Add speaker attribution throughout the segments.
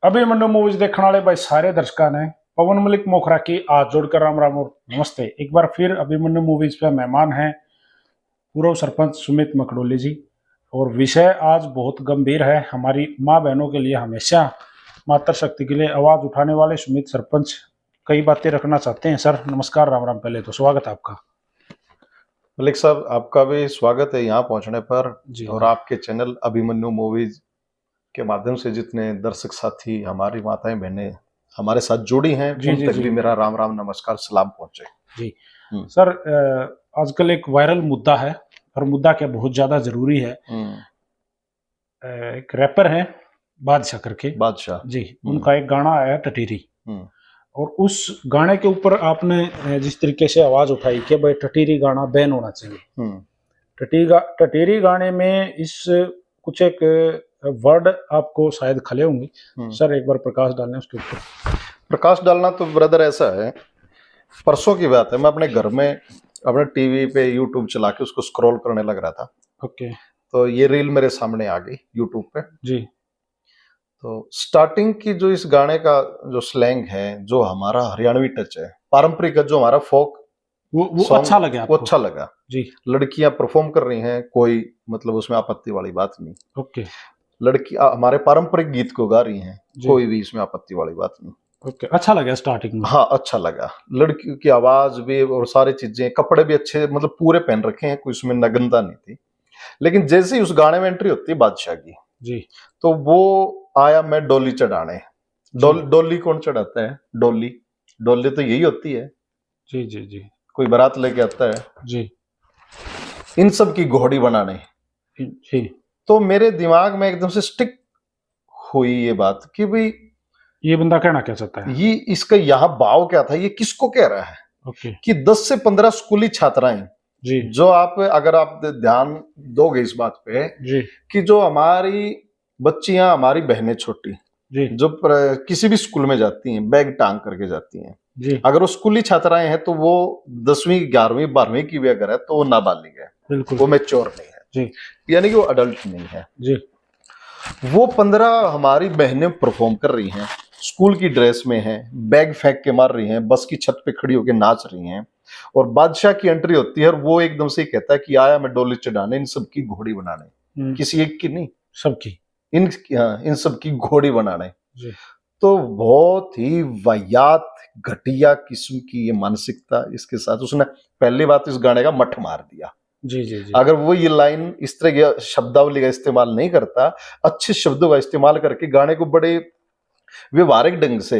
Speaker 1: Abhimanyu movies देखने वाले भाई सारे दर्शकों ने पवन मलिक मोखरा की आज जोड़कर राम राम और नमस्ते। एक बार फिर अभिमन्यु मूवीज पे मेहमान हैं पूर्व सरपंच सुमित मकड़ोली जी। और विषय आज बहुत गंभीर है हमारी माँ बहनों के लिए। हमेशा मातृशक्ति के लिए आवाज उठाने वाले सुमित सरपंच कई बातें रखना चाहते हैं। सर नमस्कार, राम राम। पहले तो स्वागत है आपका।
Speaker 2: मलिक साहब, आपका भी स्वागत है यहाँ पहुंचने पर।
Speaker 1: जी
Speaker 2: और आपके चैनल अभिमन्यु मूवीज के माध्यम से जितने दर्शक साथी, हमारी माताएं बहनें हमारे साथ जुड़ी हैं, उन तक भी मेरा राम राम नमस्कार सलाम पहुंचे
Speaker 1: जी। सर आजकल एक वायरल मुद्दा है, और मुद्दा क्या बहुत ज्यादा जरूरी है। एक रैपर है बादशाह करके,
Speaker 2: बादशाह
Speaker 1: जी, उनका एक गाना आया टटीरी। और उस गाने के ऊपर आपने जिस तरीके से आवाज उठाई कि भाई टटीरी गाना बैन होना चाहिए। टटीरी गाने में इस कुछ एक वर्ड आपको शायद खले होंगे। सर एक बार प्रकाश डालने उसके ऊपर।
Speaker 2: प्रकाश डालना तो ब्रदर ऐसा है, परसों की बात है, मैं अपने घर में अपने टीवी पे यूट्यूब चला के उसको स्क्रॉल करने लग रहा था।
Speaker 1: ओके।
Speaker 2: तो ये रील मेरे सामने आ गई यूट्यूब पे
Speaker 1: जी।
Speaker 2: तो स्टार्टिंग की जो इस गाने का जो स्लैंग है, जो हमारा हरियाणवी टच है, पारंपरिक का जो हमारा फोक
Speaker 1: वो अच्छा लगा आपको?
Speaker 2: वो अच्छा लगा
Speaker 1: जी।
Speaker 2: लड़कियां परफॉर्म कर रही हैं, कोई मतलब उसमें आपत्ति वाली बात नहीं।
Speaker 1: ओके।
Speaker 2: लड़की हमारे पारंपरिक गीत को गा रही हैं, कोई भी इसमें आपत्ति वाली बात नहीं।
Speaker 1: ओके, अच्छा लगा स्टार्टिंग में।
Speaker 2: हाँ, अच्छा लगा। लड़की की आवाज भी और सारी चीजें, कपड़े भी अच्छे, मतलब पूरे पहन रखे हैं, कोई उसमें नग्नता नहीं थी। लेकिन जैसे ही उस गाने में एंट्री होती है बादशाह की,
Speaker 1: जी,
Speaker 2: तो वो आया मैं डोली चढ़ाने। डोली कौन चढ़ाता है? डोली तो यही होती है।
Speaker 1: जी जी जी।
Speaker 2: कोई बारात लेके आता है
Speaker 1: जी।
Speaker 2: इन सब की घोड़ी बनाने।
Speaker 1: जी।
Speaker 2: तो मेरे दिमाग में एकदम से स्टिक हुई ये बात कि भाई
Speaker 1: ये बंदा कहना क्या चाहता है,
Speaker 2: ये इसका यहाँ भाव क्या था, ये किसको कह रहा है।
Speaker 1: ओके।
Speaker 2: कि 10 से 15 स्कूली छात्राएं,
Speaker 1: जी,
Speaker 2: जो आप अगर आप ध्यान दोगे इस बात पे,
Speaker 1: जी,
Speaker 2: कि जो हमारी बच्चियां, हमारी बहनें छोटी,
Speaker 1: जी,
Speaker 2: जो किसी भी स्कूल में जाती हैं, बैग टांग करके जाती हैं,
Speaker 1: जी,
Speaker 2: अगर वो स्कूली छात्राएं हैं तो वो 10वीं 11वीं 12वीं की भी अगर है तो वो नाबालिग है,
Speaker 1: बिल्कुल,
Speaker 2: वो मैच्योर नहीं है,
Speaker 1: जी,
Speaker 2: यानी कि वो अडल्ट नहीं है।
Speaker 1: जी।
Speaker 2: वो 15 हमारी बहनें परफॉर्म कर रही हैं, स्कूल की ड्रेस में हैं, बैग फेंक के मार रही हैं, बस की छत पे खड़ी होकर नाच रही हैं, और बादशाह की एंट्री होती है और वो एकदम से कहता है कि आया मैं डोली चढ़ाने, इन सब की घोड़ी बनाने। किसी एक की नहीं,
Speaker 1: सबकी,
Speaker 2: इन सब की घोड़ी बनाने।
Speaker 1: जी।
Speaker 2: तो बहुत ही वाहियात घटिया किस्म की ये मानसिकता इसके साथ। उसने पहली बात इस गाने का मठ मार दिया।
Speaker 1: जी जी जी।
Speaker 2: अगर वो ये लाइन इस तरह की शब्दावली का इस्तेमाल नहीं करता, अच्छे शब्दों का इस्तेमाल करके गाने को बड़े व्यवहारिक ढंग से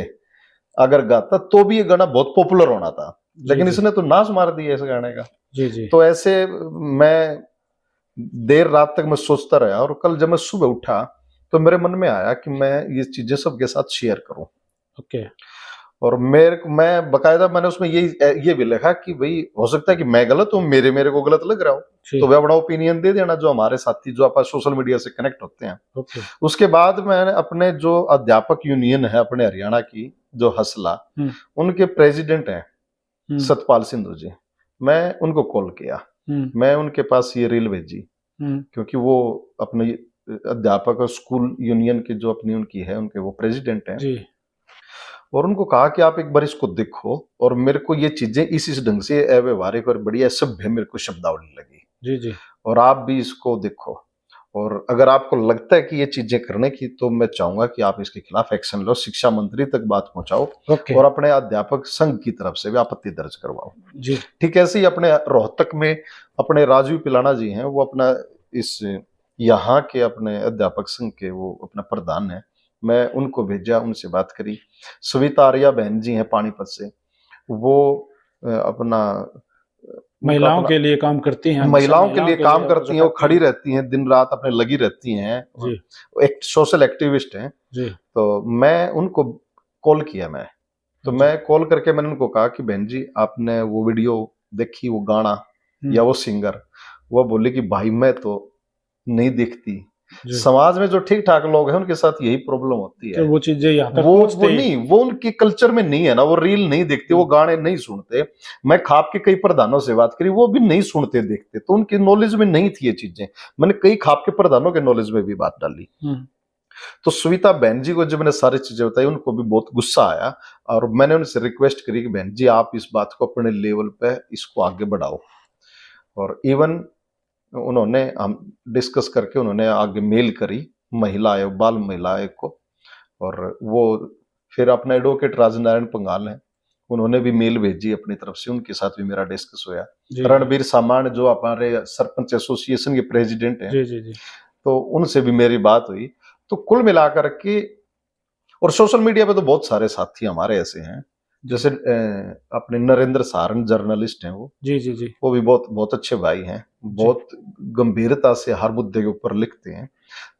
Speaker 2: अगर गाता, तो भी ये गाना बहुत पॉपुलर होना था। लेकिन इसने तो नाश मार दिया इस गाने का।
Speaker 1: जी जी।
Speaker 2: तो ऐसे मैं देर रात तक मैं सोचता रहा, और कल जब मैं सुबह उठा तो मेरे मन में आया कि मैं ये चीजें सबके साथ शेयर करूं।
Speaker 1: ओके।
Speaker 2: और मैं बकायदा मैंने उसमें ये भी लिखा कि भाई हो सकता है कि मैं गलत हूं, मेरे को गलत लग रहा हूं, तो वह अपना ओपिनियन दे देना, जो हमारे साथी जो आप सोशल मीडिया से कनेक्ट होते हैं।
Speaker 1: ओके।
Speaker 2: उसके बाद मैंने अपने जो अध्यापक यूनियन है अपने हरियाणा की, जो हसला, उनके प्रेसिडेंट हैं सतपाल सिंधु जी, मैं उनको कॉल किया। मैं उनके पास ये रील भेजी, क्योंकि वो अपने अध्यापक और स्कूल यूनियन की जो अपनी उनकी है, उनके वो प्रेसिडेंट हैं। और उनको कहा कि आप एक बार इसको देखो, और मेरे को ये चीजें इस ढंग से अव्यवहारिक और बढ़िया सभ्य मेरे को शब्दावली लगी।
Speaker 1: जी जी। और
Speaker 2: आप भी इसको देखो, और अगर आपको लगता है कि ये चीजें करने की, तो मैं चाहूंगा कि आप इसके खिलाफ एक्शन लो, शिक्षा मंत्री तक बात पहुंचाओ, और अपने अध्यापक संघ की तरफ से भी आपत्ति दर्ज करवाओ। जी। ठीक ऐसे ही अपने रोहतक में अपने राजीव पिलाना जी हैं, वो अपना इस यहाँ के अपने अध्यापक संघ के वो अपना प्रधान है, मैं उनको भेजा, उनसे बात करी। सविता आर्या बहन जी हैं पानीपत से, वो अपना
Speaker 1: महिलाओं के लिए काम करती हैं,
Speaker 2: महिलाओं के लिए काम करती हैं, वो खड़ी रहती हैं, दिन रात अपने लगी रहती हैं, एक सोशल एक्टिविस्ट हैं। तो मैं उनको कॉल किया, मैं कॉल करके मैंने उनको कहा कि बहन जी, आपने वो वीडियो देखी, वो गाना या वो सिंगर? वो बोले कि भाई मैं तो नहीं देखती, समाज में जो ठीक ठाक लोग हैं उनके साथ यही प्रॉब्लम होती है,
Speaker 1: वो चीजें यहाँ तक
Speaker 2: वो नहीं, वो उनकी कल्चर में नहीं है ना, वो रील नहीं देखते, वो गाने नहीं सुनते। मैं खाप के कई प्रधानों से बात करी, वो भी नहीं सुनते देखते, तो उनकी नॉलेज में नहीं थी ये चीजें। मैंने कई खाप के प्रधानों के नॉलेज में भी बात डाली। तो श्वेता बहन जी को जब मैंने सारी चीजें बताई, उनको भी बहुत गुस्सा आया और मैंने उनसे रिक्वेस्ट करी कि बहन जी आप इस बात को अपने लेवल पे इसको आगे बढ़ाओ। और इवन उन्होंने हम डिस्कस करके उन्होंने आगे मेल करी महिला आयोग, बाल महिला आयोग को, और वो फिर अपना एडवोकेट राजनारायण पंगाल है, उन्होंने भी मेल भेजी अपनी तरफ से, उनके साथ भी मेरा डिस्कस हुआ। रणबीर सामान जो हमारे सरपंच एसोसिएशन के प्रेसिडेंट हैं,
Speaker 1: जी।
Speaker 2: तो उनसे भी मेरी बात हुई। तो कुल मिलाकर के, और सोशल मीडिया पे तो बहुत सारे साथी हमारे ऐसे हैं, जैसे अपने नरेंद्र सारन जर्नलिस्ट हैं,
Speaker 1: जी
Speaker 2: वो भी बहुत बहुत अच्छे भाई हैं, बहुत गंभीरता से हर मुद्दे के ऊपर लिखते हैं।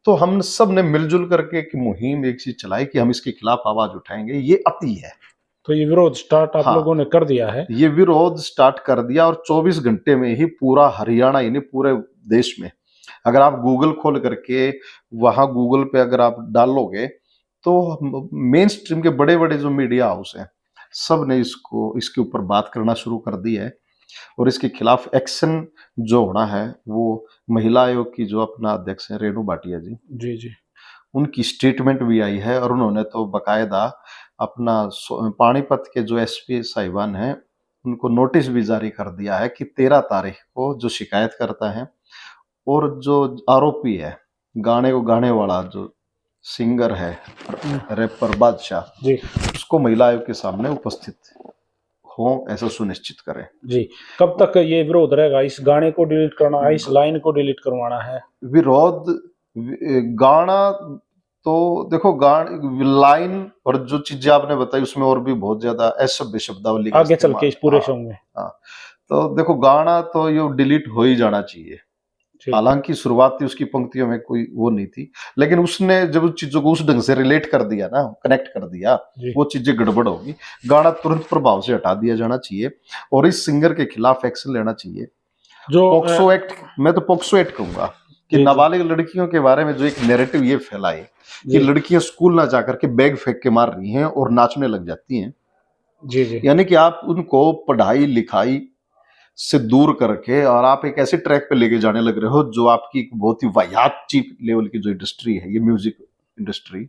Speaker 2: तो हम सब ने मिलजुल करके एक मुहिम, एक चीज चलाई कि हम इसके खिलाफ आवाज उठाएंगे, ये अति है।
Speaker 1: तो ये विरोध स्टार्ट आप लोगों ने कर दिया है?
Speaker 2: ये विरोध स्टार्ट कर दिया, और 24 घंटे में ही पूरा हरियाणा, यानी पूरे देश में, अगर आप गूगल खोल करके वहां गूगल पे अगर आप डालोगे, तो मेन स्ट्रीम के बड़े बड़े जो मीडिया हाउस हैं, सब ने इसके ऊपर बात करना शुरू कर दी है। और इसके खिलाफ एक्शन जो होना है, वो महिला आयोग की जो अपना अध्यक्ष है रेणु भाटिया जी, उनकी स्टेटमेंट भी आई है, और उन्होंने तो बकायदा अपना पानीपत के जो एसपी साहिबान हैं, उनको नोटिस भी जारी कर दिया है कि 13 तारीख को जो शिकायत करता है और जो आरोपी है, गाने को गाने वाला जो सिंगर है रैपर बादशाह जी, उसको महिला आयोग के सामने उपस्थित हो, ऐसा सुनिश्चित करें जी।
Speaker 1: कब तक ये विरोध रहेगा? इस गाने को डिलीट करना है, इस लाइन को डिलीट करवाना है?
Speaker 2: विरोध गाना तो देखो, लाइन और जो चीजें आपने बताई उसमें और भी बहुत ज्यादा असभ्य शब्दावली
Speaker 1: आगे चल के इस पूरे सॉन्ग में।
Speaker 2: तो देखो, गाना तो ये डिलीट हो ही जाना चाहिए। हालांकि शुरुआती उसकी पंक्तियों में कोई वो नहीं थी, लेकिन उसने जब उस चीजों को उस ढंग से रिलेट कर दिया ना, कनेक्ट कर दिया, वो चीजें गड़बड़ होगी। गाना तुरंत प्रभाव से हटा दिया जाना चाहिए, और इस सिंगर के खिलाफ एक्शन लेना चाहिए। जो पोक्सो एक्ट, मैं तो पोक्सो एक्ट कहूंगा कि नाबालिग लड़कियों के बारे में जो एक नैरेटिव ये फैलाए कि लड़कियां स्कूल ना जाकर के बैग फेंक के मार रही हैं और नाचने लग जाती हैं, जी, यानी कि आप उनको पढ़ाई लिखाई से दूर करके और आप एक ऐसे ट्रैक पे लेके जाने लग रहे हो जो आपकी बहुत ही वाहियात चीप लेवल की जो इंडस्ट्री है, ये म्यूजिक इंडस्ट्री,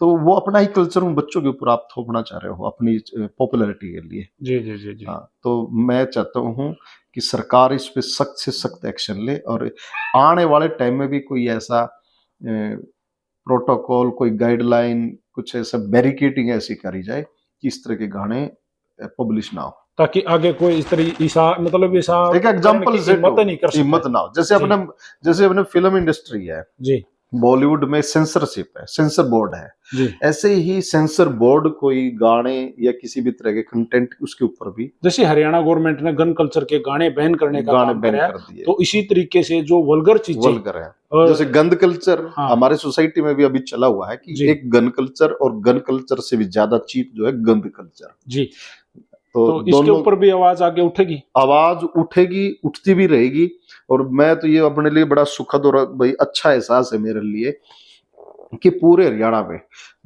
Speaker 2: तो वो अपना ही कल्चर उन बच्चों के ऊपर आप थोपना चाह रहे हो अपनी पॉपुलैरिटी के लिए। जी। हाँ, तो मैं चाहता हूँ कि सरकार इस पे सख्त से सख्त एक्शन ले, और आने वाले टाइम में भी कोई ऐसा प्रोटोकॉल, कोई गाइडलाइन, कुछ ऐसा बैरिकेडिंग ऐसी करी जाए कि इस तरह के गाने पब्लिश ना हो, ताकि आगे कोई इस तरह मतलब एक एग्जांपल हिम्मत ना हो। जैसे अपने फिल्म इंडस्ट्री है जी, बॉलीवुड में सेंसरशिप है, सेंसर बोर्ड है जी, ऐसे ही सेंसर बोर्ड कोई गाने या किसी भी तरह के कंटेंट उसके ऊपर भी, जैसे हरियाणा गवर्नमेंट ने गन कल्चर के गाने बैन करने का काम किया, तो इसी तरीके से जो वल्गर चीजें, वल्गर है, जैसे गंद कल्चर हमारे सोसाइटी में भी अभी चला हुआ है कि एक गन कल्चर, और गन कल्चर से भी ज्यादा चीप जो है गंद कल्चर जी। तो इसके ऊपर भी आवाज आगे उठेगी, आवाज उठेगी, उठती भी रहेगी। और मैं तो ये अपने लिए बड़ा सुखद और भाई अच्छा एहसास है मेरे लिए कि पूरे हरियाणा में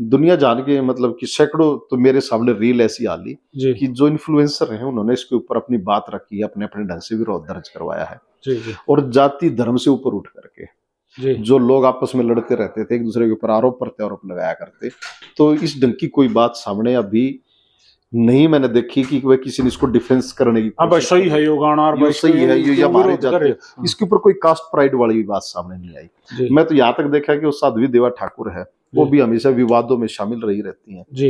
Speaker 2: दुनिया जान के, मतलब कि सैकड़ों तो मेरे सामने रील ऐसी आ ली कि जो इन्फ्लुएंसर हैं उन्होंने इसके ऊपर अपनी बात रखी है, अपने अपने ढंग से विरोध दर्ज करवाया है जी। और जाति धर्म से ऊपर उठ करके जो लोग आपस में लड़ते रहते थे, एक दूसरे के ऊपर आरोप प्रत्यारोप लगाया करते, तो इस ढंग की कोई बात सामने अभी नहीं मैंने देखी कि वह किसी ने इसको डिफेंस करने की, हाँ भाई सही है, यो गाना और सही है, ये हमारे जाते, इसके ऊपर कोई कास्ट प्राइड वाली भी बात सामने नहीं आई। मैं तो यहाँ तक देखा कि वो साध्वी देवा ठाकुर है, वो भी हमेशा विवादों में शामिल रही रहती हैं जी,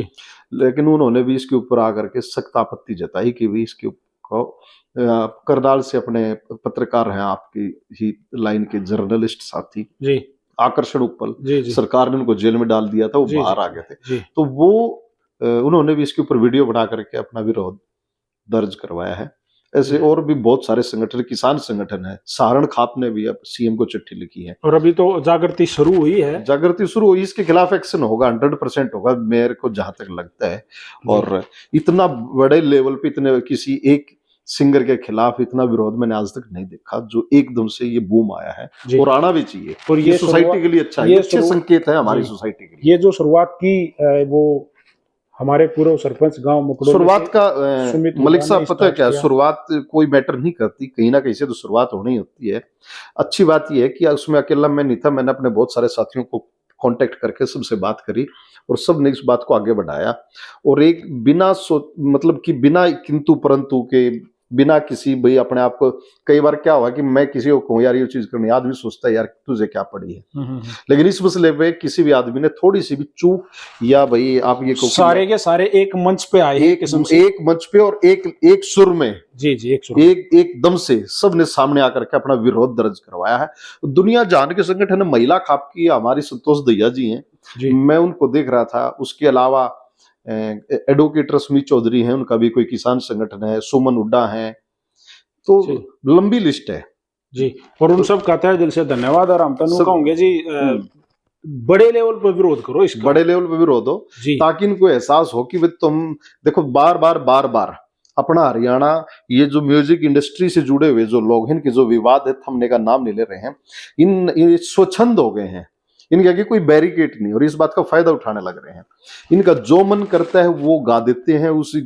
Speaker 2: लेकिन उन्होंने भी इसके ऊपर आकर के सख्त आपत्ति जताई कि भी इसके करनाल से अपने पत्रकार हैं आपकी ही लाइन के जर्नलिस्ट साथी जी, आकर्षण उपल, सरकार ने उनको जेल में डाल दिया था, वो बाहर आ गए थे, तो वो उन्होंने भी इसके ऊपर वीडियो बना करके अपना विरोध दर्ज करवाया है। ऐसे और भी बहुत सारे संगठन, किसान संगठन है, सहारण खाप ने भी अब सीएम को चिट्ठी लिखी है, और अभी तो जागृति शुरू हुई है, जागृति शुरू हुई, इसके खिलाफ एक्शन होगा, 100% होगा मेरे को जहां तक लगता है। और इतना बड़े लेवल पे इतने किसी एक सिंगर के खिलाफ इतना विरोध मैंने आज तक नहीं देखा, जो एकदम से ये बूम आया है, और आना भी चाहिए, और ये सोसाइटी के लिए अच्छा है, ये अच्छे संकेत है हमारी सोसाइटी के लिए। ये जो शुरुआत की वो हमारे पूर्व सरपंच गांव मुकड़ोली, शुरुआत का मलिक साहब पता है क्या, शुरुआत कोई मैटर नहीं करती, कहीं ना कहीं से तो शुरुआत होनी होती है। अच्छी बात यह है कि उसमें अकेला मैं नहीं था, मैंने अपने बहुत सारे साथियों को कांटेक्ट करके सबसे बात करी और सब ने इस बात को आगे बढ़ाया। और एक बिना मतलब कि बिना किंतु परंतु के, बिना किसी भाई अपने आप को, कई बार क्या हुआ कि मैं किसी को कहूँ यार ये चीज करनी, आदमी सोचता है यार तुझे क्या पड़ी है। लेकिन इस मसले पे किसी भी आदमी ने थोड़ी सी भी चूक, या भाई आप ये कहो
Speaker 1: सारे के सारे एक मंच पे आए,
Speaker 2: एक मंच पे और एक सुर में,
Speaker 1: जी जी,
Speaker 2: एकदम से सबने सामने आकर के अपना विरोध दर्ज करवाया है। दुनिया जान के संगठन महिला खाप की हमारी संतोष दहिया जी हैं, मैं उनको देख रहा था। उसके अलावा एडवोकेट रश्मि चौधरी हैं, उनका भी कोई किसान संगठन है, सुमन हुड्डा हैं, तो लंबी लिस्ट है
Speaker 1: जी। और उन सब कहता है दिल से धन्यवाद। और हम तो कहूंगे जी बड़े लेवल पर विरोध करो इसका,
Speaker 2: बड़े लेवल पर विरोध हो, ताकि इनको एहसास हो कि तुम देखो बार बार अपना हरियाणा, ये जो म्यूजिक इंडस्ट्री से जुड़े हुए जो लोग हैं, इनके जो विवाद है, थमने का नाम नहीं ले रहे हैं। इन स्वच्छंद हो गए हैं, इनके आगे कोई बैरिकेड नहीं, और इस बात का फायदा उठाने लग रहे हैं। इनका जो मन करता है वो गा देते हैं, उसी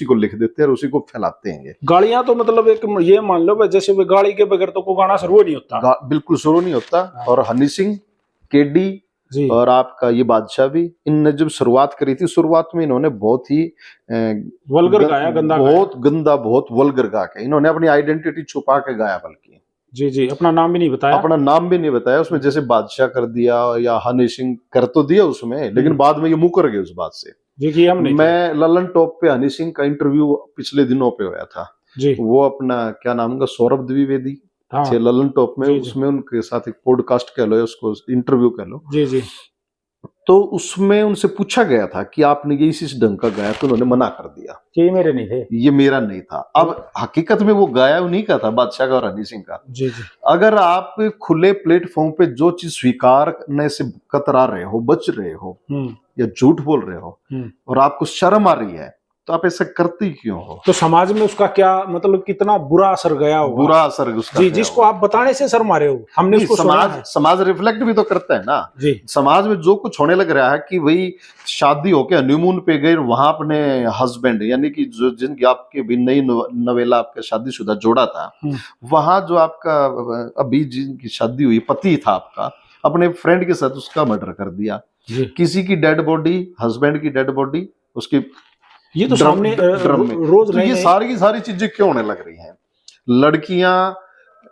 Speaker 2: को लिख देते हैं और उसी को फैलाते हैं।
Speaker 1: गालियां तो मतलब एक ये मान लो जैसे वे गाली के बगैर तो कोई गाना शुरू नहीं होता,
Speaker 2: बिल्कुल शुरू नहीं होता। और हनी सिंह, केडी और आपका ये बादशाह भी, इनने जब शुरुआत करी थी, शुरुआत में इन्होंने बहुत ही
Speaker 1: वल्गर गाया, गंदा,
Speaker 2: बहुत गंदा, बहुत वल्गर गा के इन्होंने अपनी आइडेंटिटी छुपा के गाया, बल्कि
Speaker 1: जी जी, अपना नाम भी नहीं बताया,
Speaker 2: अपना नाम भी नहीं बताया उसमें। जैसे बादशाह कर दिया या हनी सिंह कर तो दिया उसमें, लेकिन बाद में ये मुकर गए उस बात से
Speaker 1: जी कि हम नहीं।
Speaker 2: मैं ललन टॉप पे हनी सिंह का इंटरव्यू पिछले दिनों पे होया था
Speaker 1: जी,
Speaker 2: वो अपना क्या नाम उनका, सौरभ द्विवेदी थे ललन टॉप में, उसमें उनके साथ एक पॉडकास्ट कह लो, उसको इंटरव्यू कह लो जी जी। तो उसमें उनसे पूछा गया था कि आपने ये इस ढंग का गाया, तो उन्होंने मना कर दिया कि ये मेरे नहीं थे, ये मेरा नहीं था। अब हकीकत में वो गाया उन्हीं का था, बादशाह का और हनी सिंह का जी जी। अगर आप खुले प्लेटफॉर्म पे जो चीज स्वीकार करने से कतरा रहे हो, बच रहे हो या झूठ बोल रहे हो और आपको शर्म आ रही है, तो आप ऐसा करते क्यों हो? तो समाज में उसका क्या मतलब, कितना बुरा असर गया होगा, बुरा असर उसका जी, जिसको आप बताने से शर्मा रहे हो। हमने उसको समाज रिफ्लेक्ट भी तो करता है ना जी। समाज में जो कुछ होने लग रहा है कि भाई शादी होके हनीमून पे गए, वहां अपने हस्बैंड यानी कि जो जिनकी आपके भी नई नवेला आपका शादीशुदा जोड़ा था, वहां जो आपका अभी जिनकी शादी हुई पति था आपका, अपने फ्रेंड के साथ उसका मर्डर कर दिया। किसी की डेड बॉडी, हस्बैंड की डेड बॉडी उसकी ये तो सामने रोज, तो ये सारी की सारी चीजें क्यों होने लग रही हैं? लड़कियां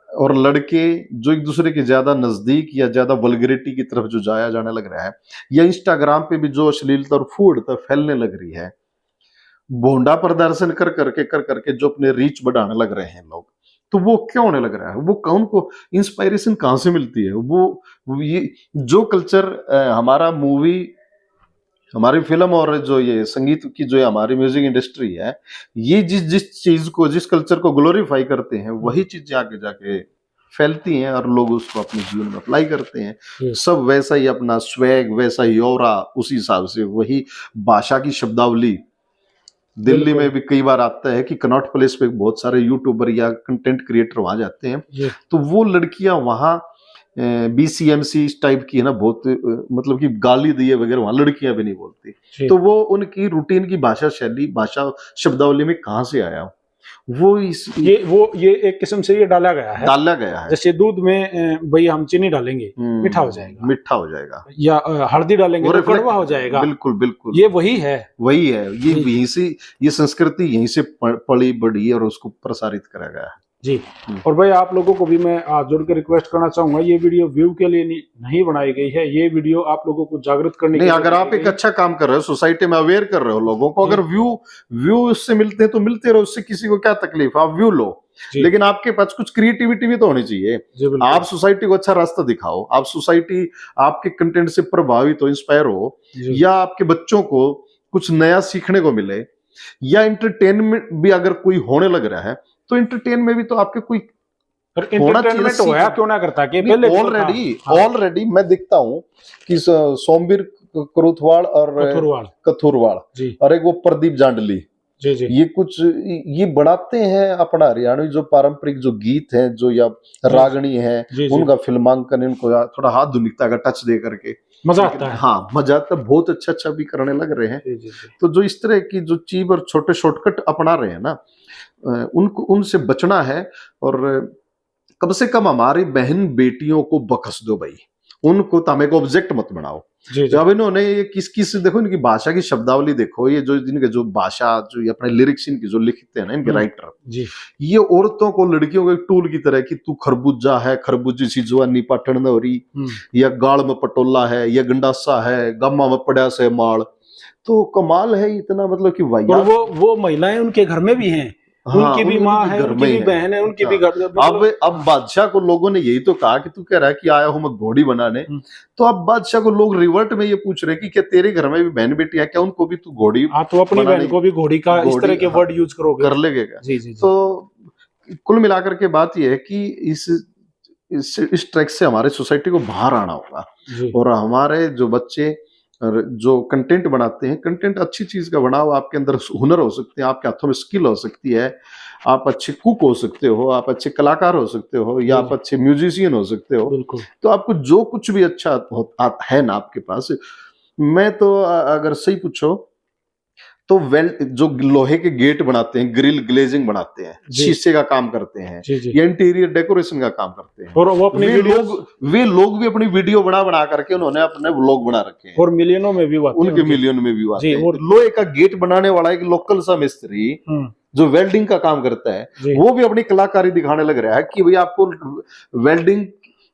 Speaker 2: और लड़के जो एक दूसरे के ज्यादा नजदीक या ज्यादा वल्गरिटी की तरफ जो जाया जाने लग रहा है, या इंस्टाग्राम पे भी जो अश्लीलता और फूडता फैलने लग रही है, भोंडा प्रदर्शन कर करके जो अपने रीच बढ़ाने लग रहे हैं लोग, तो वो क्यों होने लग रहा है? वो कौन को इंस्पायरेशन कहां से मिलती है? वो ये जो कल्चर हमारा मूवी, हमारी फिल्म और जो ये संगीत की जो हमारी म्यूजिक इंडस्ट्री है, ये जिस चीज को, जिस कल्चर को ग्लोरीफाई करते हैं, वही चीजें आगे जाके फैलती हैं और लोग उसको अपने जीवन में अप्लाई करते हैं। सब वैसा ही अपना स्वैग, वैसा ही ऑरा, उसी हिसाब से वही भाषा की शब्दावली। दिल्ली में भी कई बार आता है कि कनॉट प्लेस पे बहुत सारे यूट्यूबर या कंटेंट क्रिएटर वहां जाते हैं, तो वो लड़कियां वहां BCMC टाइप की है ना, बहुत मतलब कि गाली दिए वगैरह वहां लड़कियां भी नहीं बोलती, तो वो उनकी रूटीन की भाषा शैली, भाषा शब्दावली में कहां से आया? वो ये एक किस्म से ये डाला गया है जैसे दूध में भाई हम चीनी डालेंगे मीठा हो जाएगा, या हल्दी डालेंगे तो कड़वा हो जाएगा। बिल्कुल ये वही है ये यहीं से, ये संस्कृति यहीं से पली बढ़ी और उसको प्रसारित करा गया है जी। और भाई आप लोगों को भी मैं जोड़ के रिक्वेस्ट करना चाहूंगा, ये वीडियो व्यू के लिए नहीं बनाई गई है, ये वीडियो आप लोगों को जागृत करने के लिए। अगर आप एक अच्छा काम कर रहे हो, सोसाइटी में अवेयर कर रहे हो लोगों को, अगर व्यू उससे मिलते हैं तो मिलते रहो, उससे किसी को क्या तकलीफ, आप व्यू लो, लेकिन आपके पास कुछ क्रिएटिविटी भी तो होनी चाहिए। आप सोसाइटी को अच्छा रास्ता दिखाओ, आप सोसाइटी आपके कंटेंट से प्रभावित हो, इंस्पायर हो, या आपके बच्चों को कुछ नया सीखने को मिले, या एंटरटेनमेंट भी अगर कोई होने लग रहा है, तो एंटरटेन में भी तो आपके कोई एंटरटेनमेंट होया क्यों ना करता कि पहले ऑलरेडी मैं देखता हूं कि सोमवीर करुथवाल और कथुरवाल और एक वो प्रदीप जांडली जी। ये कुछ ये बढ़ाते हैं अपना हरियाणवी जो पारंपरिक जो गीत हैं, जो या रागनी है, उनका फिल्मांकन, इनको थोड़ा हाथ धुनिकता का टच दे करके मजा आता है। हाँ, मजा आता है, बहुत अच्छा भी करने लग रहे हैं। तो जो इस तरह की जो चीज और छोटे शॉर्टकट अपना रहे हैं ना, उनसे बचना है। और कम से कम हमारी बहन बेटियों को बख्श दो भाई, उनको तुम एक ऑब्जेक्ट मत बनाओ।
Speaker 1: जी
Speaker 2: तो अब इन्होंने ये किस देखो, इनकी भाषा की शब्दावली देखो, ये जो इनके जो भाषा, जो ये अपने लिरिक्स इनकी जो लिखते हैं ना इनके राइटर,
Speaker 1: जी
Speaker 2: ये औरतों को, लड़कियों को एक टूल की तरह कि तू खरबूजा है, खरबूजी सी जवानी पाटण न हो रही, या गाल में पटोला है, या गंडासा है, गम्मा में पड़ा से माल। तो कमाल है इतना, मतलब कि
Speaker 1: और वो महिलाएं उनके घर में भी हैं, उनकी भी माँ है, उनकी भी बहन है, उनकी भी घर।
Speaker 2: अब बादशाह को लोगों ने यही तो कहा कि तू कह रहा है कि आया हूं मैं घोड़ी बनाने, तो अब बादशाह को लोग रिवर्ट में ये पूछ रहे कि क्या तेरे घर में भी बहन बेटी है क्या, उनको भी तू घोड़ी,
Speaker 1: तो अपनी बहन को भी घोड़ी का इस तरह के वर्ड यूज करोगे
Speaker 2: कर लेगा।
Speaker 1: जी जी।
Speaker 2: तो कुल मिलाकर के बात यह है कि इस ट्रैक से हमारे सोसाइटी को बाहर आना होगा, और हमारे जो बच्चे जो कंटेंट बनाते हैं, कंटेंट अच्छी चीज का बनाओ, आपके अंदर हुनर हो सकते हैं, आपके हाथों में स्किल हो सकती है, आप अच्छे कुक हो सकते हो, आप अच्छे कलाकार हो सकते हो, या आप अच्छे म्यूजिशियन हो सकते हो। तो आपको जो कुछ भी अच्छा है ना आपके पास, मैं तो अगर सही पूछो तो जो लोहे के गेट बनाते हैं, ग्रिल ग्लेजिंग बनाते हैं, शीशे का काम करते हैं, या इंटीरियर डेकोरेशन का काम करते हैं, और वो अपने वे लोग भी अपनी वीडियो बना करके उन्होंने अपने व्लॉग बना रखे हैं,
Speaker 1: और मिलियनों में व्यू आते हैं,
Speaker 2: उनके मिलियन में व्यू आते हैं। लोहे का गेट बनाने वाला एक लोकल सा मिस्त्री जो वेल्डिंग का काम करता है, वो भी अपनी कलाकारी दिखाने लग रहा है कि भाई आपको वेल्डिंग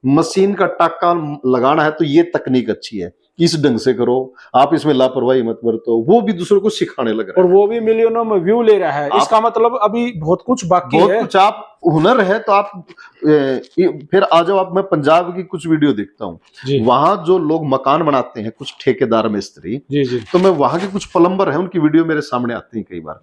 Speaker 2: मशीन का टाका लगाना है तो ये तकनीक अच्छी है, इस ढंग से करो, आप इसमें लापरवाही मत बरतो। वो भी दूसरों को सिखाने लग रहा है,
Speaker 1: और वो भी मिलियनों में व्यू ले रहा है। इसका मतलब अभी बहुत कुछ बाकी है,
Speaker 2: बहुत कुछ। आप हुनर है तो आप फिर आ जाओ। आप, मैं पंजाब की कुछ वीडियो देखता हूँ, वहां जो लोग मकान बनाते हैं, कुछ ठेकेदार मिस्त्री, तो मैं वहां के कुछ प्लम्बर हैं, उनकी वीडियो मेरे सामने आती है कई बार।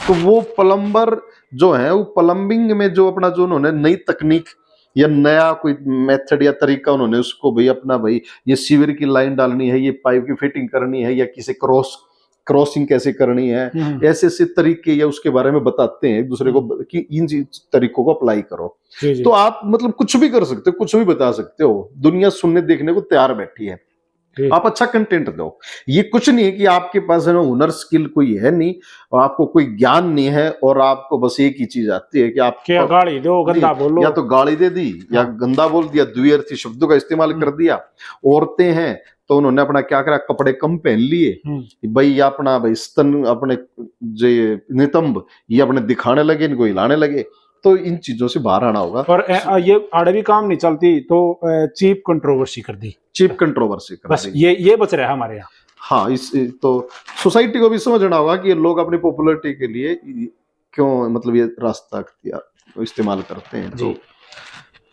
Speaker 2: तो वो प्लम्बर जो है, वो प्लम्बिंग में जो अपना जो उन्होंने नई तकनीक या नया कोई मेथड या तरीका उन्होंने उसको भाई अपना, भाई ये सीवर की लाइन डालनी है, ये पाइप की फिटिंग करनी है, या किसी क्रॉसिंग कैसे करनी है, ऐसे ऐसे तरीके या उसके बारे में बताते हैं एक दूसरे को कि इन तरीकों को अप्लाई करो। तो आप मतलब कुछ भी कर सकते हो, कुछ भी बता सकते हो, दुनिया सुनने देखने को तैयार बैठी है। आप अच्छा कंटेंट दो। ये कुछ नहीं है कि आपके पास है ना हुनर स्किल कोई है नहीं, और आपको कोई ज्ञान नहीं है, और आपको बस एक ही चीज आती है कि आप
Speaker 1: क्या गाली दो, गंदा बोलो,
Speaker 2: या तो गाली दे दी, या गंदा बोल दिया, द्विअर्थी शब्दों का इस्तेमाल कर दिया। औरतें हैं तो उन्होंने अपना क्या करा, कपड़े कम पहन लिए भाई, या अपना भाई स्तन, अपने जो नितंब ये अपने दिखाने लगे, इनको हिलाने लगे। तो इन चीजों से बाहर आना होगा।
Speaker 1: और ये आड़वी काम नहीं चलती तो चीप कंट्रोवर्सी कर दी,
Speaker 2: चीप कंट्रोवर्सी कर
Speaker 1: बस दी। ये बच रहा है हमारे यहाँ।
Speaker 2: हाँ, इस तो सोसाइटी को भी समझना होगा कि ये लोग अपनी पॉपुलैरिटी के लिए क्यों मतलब ये रास्ता इस्तेमाल करते हैं।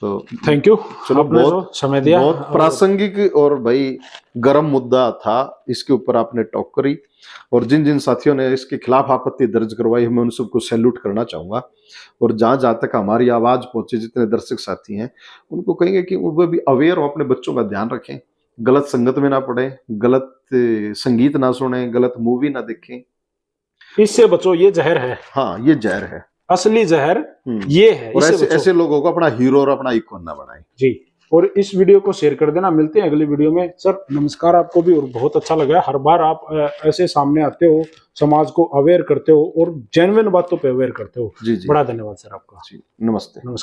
Speaker 2: तो
Speaker 1: थैंक यू,
Speaker 2: चलो, बहुत
Speaker 1: समय दिया,
Speaker 2: बहुत प्रासंगिक और भाई गर्म मुद्दा था, इसके ऊपर आपने टॉक करी, और जिन जिन साथियों ने इसके खिलाफ आपत्ति दर्ज करवाई, मैं उन सबको सैल्यूट करना चाहूंगा। और जहां तक हमारी आवाज पहुंचे, जितने दर्शक साथी हैं उनको कहेंगे कि वो भी अवेयर हो, अपने बच्चों का ध्यान रखें, गलत संगत में ना पड़े, गलत संगीत ना सुने, गलत मूवी ना देखें,
Speaker 1: इससे बचो, ये जहर है।
Speaker 2: हाँ, ये जहर है, असली
Speaker 1: जहर ये है।
Speaker 2: और ऐसे लोगों को अपना हीरो और अपना आइकॉन ना बनाए
Speaker 1: जी। और इस वीडियो को शेयर कर देना। मिलते हैं अगली वीडियो में। सर नमस्कार आपको भी, और बहुत अच्छा लगा, हर बार आप ऐसे सामने आते हो, समाज को अवेयर करते हो, और जेन्युइन बातों पे अवेयर करते हो।
Speaker 2: जी जी,
Speaker 1: बड़ा धन्यवाद सर आपका।
Speaker 2: जी, नमस्ते।
Speaker 1: नमस्कार।